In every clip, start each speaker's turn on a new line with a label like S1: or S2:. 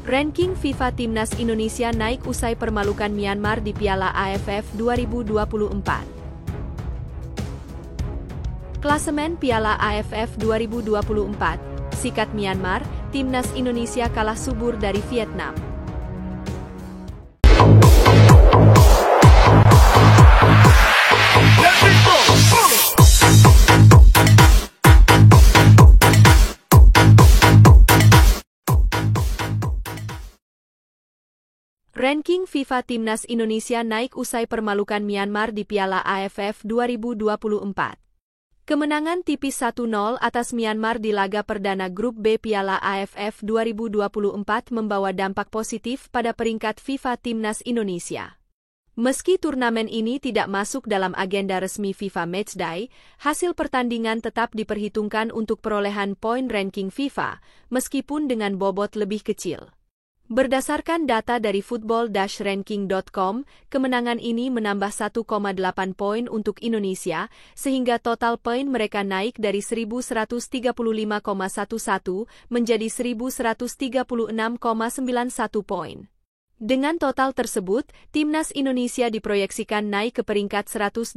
S1: Ranking FIFA Timnas Indonesia naik usai permalukan Myanmar di Piala AFF 2024. Klasemen Piala AFF 2024, sikat Myanmar, Timnas Indonesia kalah subur dari Vietnam. Ranking FIFA Timnas Indonesia naik usai permalukan Myanmar di Piala AFF 2024. Kemenangan tipis 1-0 atas Myanmar di laga perdana Grup B Piala AFF 2024 membawa dampak positif pada peringkat FIFA Timnas Indonesia. Meski turnamen ini tidak masuk dalam agenda resmi FIFA Matchday, hasil pertandingan tetap diperhitungkan untuk perolehan poin ranking FIFA, meskipun dengan bobot lebih kecil. Berdasarkan data dari football-ranking.com, kemenangan ini menambah 1,8 poin untuk Indonesia, sehingga total poin mereka naik dari 1135,11 menjadi 1136,91 poin. Dengan total tersebut, Timnas Indonesia diproyeksikan naik ke peringkat 124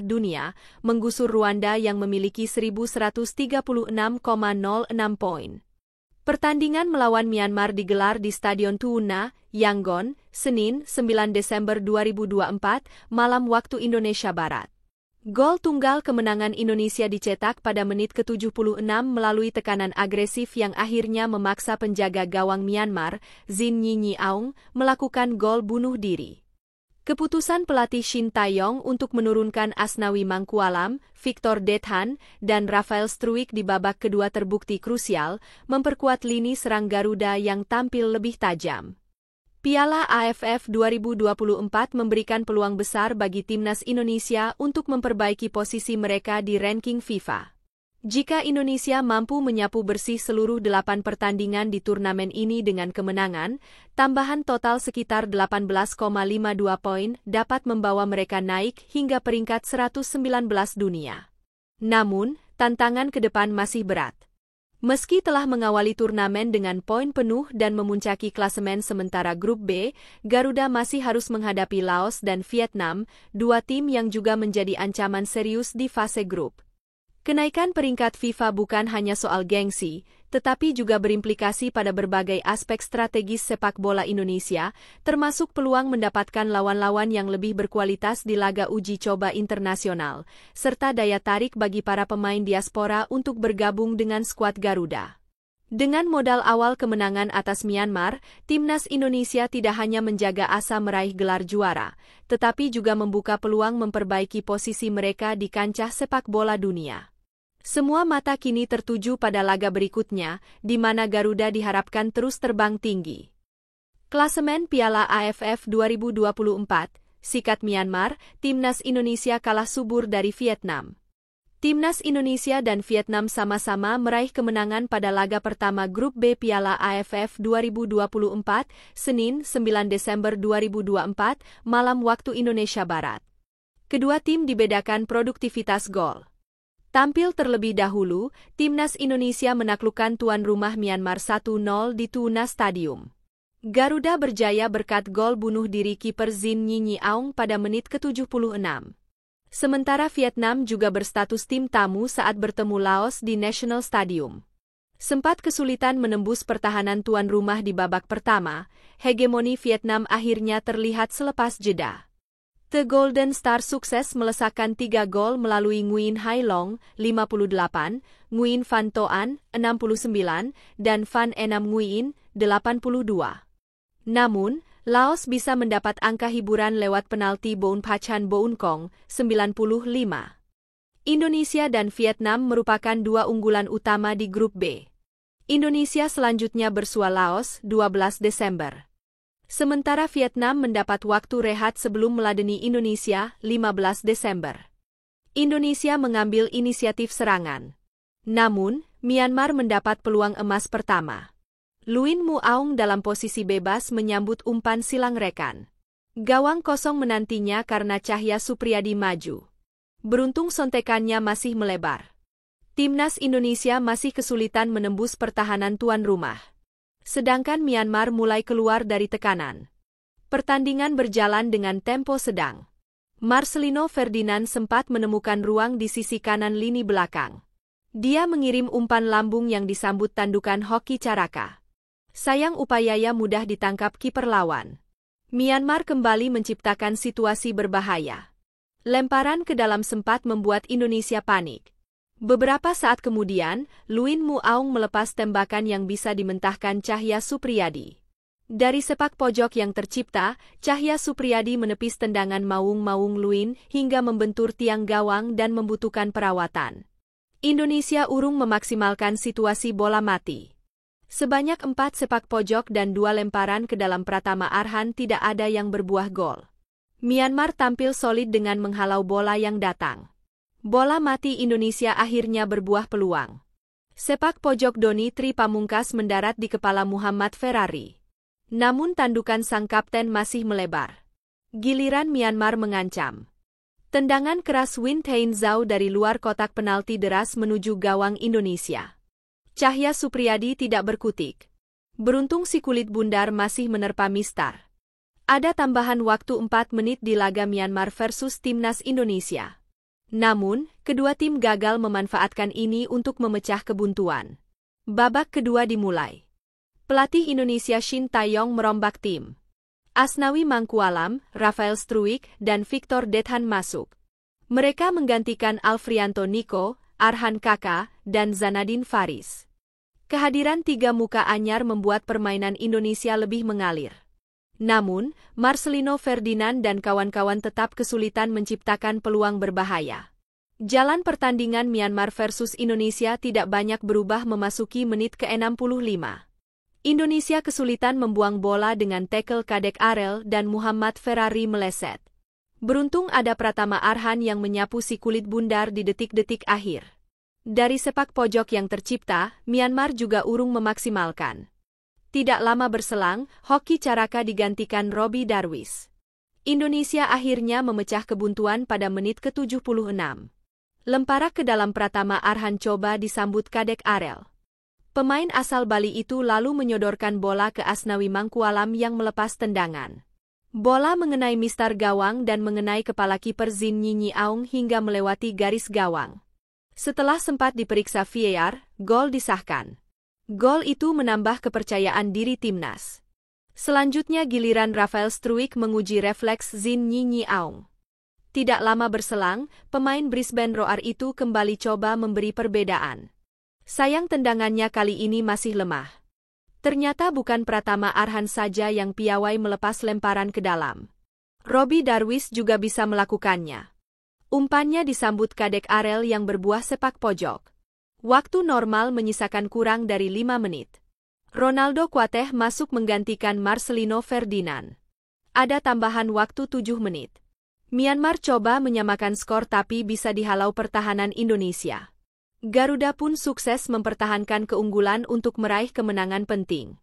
S1: dunia, menggusur Rwanda yang memiliki 1136,06 poin. Pertandingan melawan Myanmar digelar di Stadion Tuna, Yangon, Senin, 9 Desember 2024, malam waktu Indonesia Barat. Gol tunggal kemenangan Indonesia dicetak pada menit ke-76 melalui tekanan agresif yang akhirnya memaksa penjaga gawang Myanmar, Zin Nyinyi Aung, melakukan gol bunuh diri. Keputusan pelatih Shin Tae-yong untuk menurunkan Asnawi Mangkualam, Victor Dethan, dan Rafael Struijk di babak kedua terbukti krusial, memperkuat lini serang Garuda yang tampil lebih tajam. Piala AFF 2024 memberikan peluang besar bagi Timnas Indonesia untuk memperbaiki posisi mereka di ranking FIFA. Jika Indonesia mampu menyapu bersih seluruh 8 pertandingan di turnamen ini dengan kemenangan, tambahan total sekitar 18,52 poin dapat membawa mereka naik hingga peringkat 119 dunia. Namun, tantangan ke depan masih berat. Meski telah mengawali turnamen dengan poin penuh dan memuncaki klasemen sementara Grup B, Garuda masih harus menghadapi Laos dan Vietnam, dua tim yang juga menjadi ancaman serius di fase grup. Kenaikan peringkat FIFA bukan hanya soal gengsi, tetapi juga berimplikasi pada berbagai aspek strategis sepak bola Indonesia, termasuk peluang mendapatkan lawan-lawan yang lebih berkualitas di laga uji coba internasional, serta daya tarik bagi para pemain diaspora untuk bergabung dengan skuad Garuda. Dengan modal awal kemenangan atas Myanmar, Timnas Indonesia tidak hanya menjaga asa meraih gelar juara, tetapi juga membuka peluang memperbaiki posisi mereka di kancah sepak bola dunia. Semua mata kini tertuju pada laga berikutnya, di mana Garuda diharapkan terus terbang tinggi. Klasemen Piala AFF 2024, sikat Myanmar, Timnas Indonesia kalah subur dari Vietnam. Timnas Indonesia dan Vietnam sama-sama meraih kemenangan pada laga pertama Grup B Piala AFF 2024, Senin, 9 Desember 2024, malam waktu Indonesia Barat. Kedua tim dibedakan produktivitas gol. Tampil terlebih dahulu, Timnas Indonesia menaklukkan tuan rumah Myanmar 1-0 di Tuna Stadium. Garuda berjaya berkat gol bunuh diri kiper Zin Nyinyi Aung pada menit ke-76. Sementara Vietnam juga berstatus tim tamu saat bertemu Laos di National Stadium. Sempat kesulitan menembus pertahanan tuan rumah di babak pertama, hegemoni Vietnam akhirnya terlihat selepas jeda. The Golden Star sukses melesakkan 3 gol melalui Nguyen Hai Long, 58, Nguyen Van Toan, 69, dan Van Enam Nguyen, 82. Namun, Laos bisa mendapat angka hiburan lewat penalti Boun Pachan Boun Kong, 95. Indonesia dan Vietnam merupakan dua unggulan utama di Grup B. Indonesia selanjutnya bersua Laos, 12 Desember. Sementara Vietnam mendapat waktu rehat sebelum meladeni Indonesia, 15 Desember. Indonesia mengambil inisiatif serangan. Namun, Myanmar mendapat peluang emas pertama. Luin Mu Aung dalam posisi bebas menyambut umpan silang rekan. Gawang kosong menantinya karena Cahya Supriyadi maju. Beruntung sontekannya masih melebar. Timnas Indonesia masih kesulitan menembus pertahanan tuan rumah. Sedangkan Myanmar mulai keluar dari tekanan. Pertandingan berjalan dengan tempo sedang. Marcelino Ferdinand sempat menemukan ruang di sisi kanan lini belakang. Dia mengirim umpan lambung yang disambut tandukan Hoki Caraka. Sayang upayanya mudah ditangkap kiper lawan. Myanmar kembali menciptakan situasi berbahaya. Lemparan ke dalam sempat membuat Indonesia panik. Beberapa saat kemudian, Luin Mu Aung melepas tembakan yang bisa dimentahkan Cahya Supriyadi. Dari sepak pojok yang tercipta, Cahya Supriyadi menepis tendangan Maung Luin hingga membentur tiang gawang dan membutuhkan perawatan. Indonesia urung memaksimalkan situasi bola mati. Sebanyak 4 sepak pojok dan 2 lemparan ke dalam Pratama Arhan tidak ada yang berbuah gol. Myanmar tampil solid dengan menghalau bola yang datang. Bola mati Indonesia akhirnya berbuah peluang. Sepak pojok Doni Tri Pamungkas mendarat di kepala Muhammad Ferrari. Namun tandukan sang kapten masih melebar. Giliran Myanmar mengancam. Tendangan keras Win Thein Zhao dari luar kotak penalti deras menuju gawang Indonesia. Cahya Supriyadi tidak berkutik. Beruntung si kulit bundar masih menerpa mistar. Ada tambahan waktu 4 menit di laga Myanmar versus Timnas Indonesia. Namun, kedua tim gagal memanfaatkan ini untuk memecah kebuntuan. Babak kedua dimulai. Pelatih Indonesia Shin Tae-yong merombak tim. Asnawi Mangkualam, Rafael Struijk, dan Victor Dethan masuk. Mereka menggantikan Alfrianto Niko, Arhan Kaka, dan Zanadin Faris. Kehadiran 3 muka anyar membuat permainan Indonesia lebih mengalir. Namun, Marcelino Ferdinand dan kawan-kawan tetap kesulitan menciptakan peluang berbahaya. Jalan pertandingan Myanmar versus Indonesia tidak banyak berubah memasuki menit ke-65. Indonesia kesulitan membuang bola dengan tackle Kadek Arel dan Muhammad Ferrari meleset. Beruntung ada Pratama Arhan yang menyapu si kulit bundar di detik-detik akhir. Dari sepak pojok yang tercipta, Myanmar juga urung memaksimalkan. Tidak lama berselang, Hoki Caraka digantikan Robbie Darwish. Indonesia akhirnya memecah kebuntuan pada menit ke-76. Lemparan ke dalam Pratama Arhan coba disambut Kadek Arel. Pemain asal Bali itu lalu menyodorkan bola ke Asnawi Mangkualam yang melepas tendangan. Bola mengenai mistar gawang dan mengenai kepala kiper Zin Nyinyi Aung hingga melewati garis gawang. Setelah sempat diperiksa VAR, gol disahkan. Gol itu menambah kepercayaan diri timnas. Selanjutnya giliran Rafael Struijk menguji refleks Zin Nyinyi Aung. Tidak lama berselang, pemain Brisbane Roar itu kembali coba memberi perbedaan. Sayang tendangannya kali ini masih lemah. Ternyata bukan Pratama Arhan saja yang piawai melepas lemparan ke dalam. Robbie Darwish juga bisa melakukannya. Umpannya disambut Kadek Arel yang berbuah sepak pojok. Waktu normal menyisakan kurang dari 5 menit. Ronaldo Kuateh masuk menggantikan Marcelino Ferdinand. Ada tambahan waktu 7 menit. Myanmar coba menyamakan skor tapi bisa dihalau pertahanan Indonesia. Garuda pun sukses mempertahankan keunggulan untuk meraih kemenangan penting.